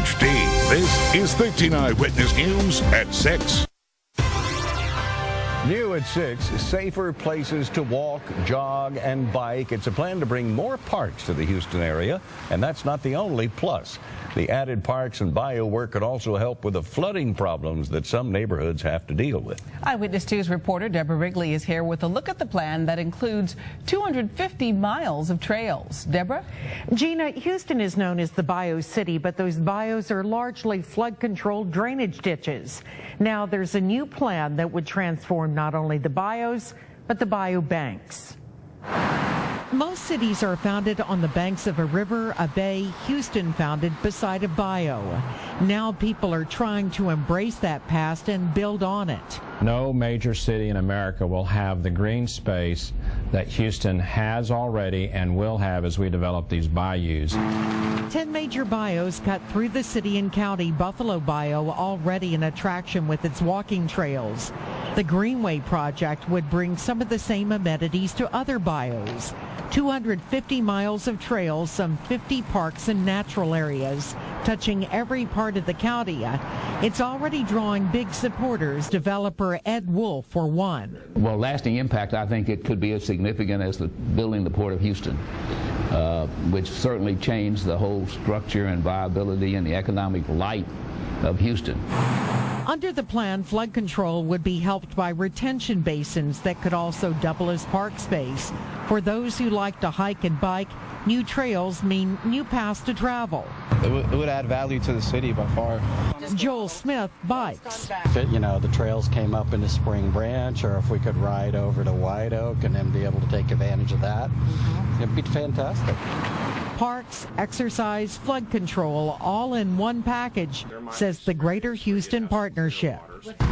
HD. This is 13 Eyewitness News at 6. New at 6, safer places to walk, jog, and bike. It's a plan to bring more parks to the Houston area, and that's not the only plus. The added parks and bio work could also help with the flooding problems that some neighborhoods have to deal with. Eyewitness 2's reporter Deborah Wrigley is here with a look at the plan that includes 250 miles of trails. Deborah? Gina, Houston is known as the Bayou City, but those bayous are largely flood-controlled drainage ditches. Now there's a new plan that would transform not only the bayous, but the bayou banks. Most cities are founded on the banks of a river, a bay. Houston founded beside a bayou. Now people are trying to embrace that past and build on it. No major city in America will have the green space that Houston has already and will have as we develop these bayous. 10 major bayous cut through the city and county. Buffalo Bayou already an attraction with its walking trails. The Greenway project would bring some of the same amenities to other bayous. 250 miles of trails, some 50 parks and natural areas, touching every part of the county. It's already drawing big supporters, developer Ed Wolf for one. Well, lasting impact, I think it could be as significant as building the Port of Houston, which certainly changed the whole structure and viability and the economic light of Houston. Under the plan, flood control would be helped by retention basins that could also double as park space. For those who like to hike and bike, new trails mean new paths to travel. It would add value to the city by far. Joel Smith bikes. If the trails came up into Spring Branch, or if we could ride over to White Oak and then be able to take advantage of that, it'd be fantastic. Parks, exercise, flood control, all in one package, says the Greater Houston Partnership.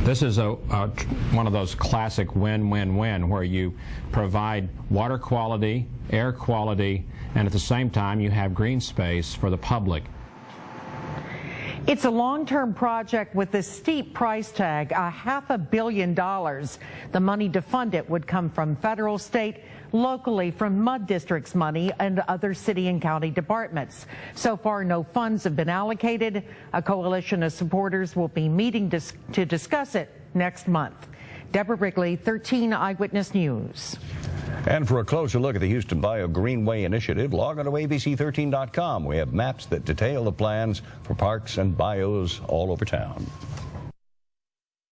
This is one of those classic win-win-win where you provide water quality, air quality, and at the same time you have green space for the public. It's a long-term project with a steep price tag, $500 million. The money to fund it would come from federal, state, locally from MUD districts money and other city and county departments. So far, no funds have been allocated. A coalition of supporters will be meeting to discuss it next month. Deborah Wrigley, 13 Eyewitness News. And for a closer look at the Houston Bayou Greenway initiative, log on to ABC13.com. We have maps that detail the plans for parks and bayous all over town.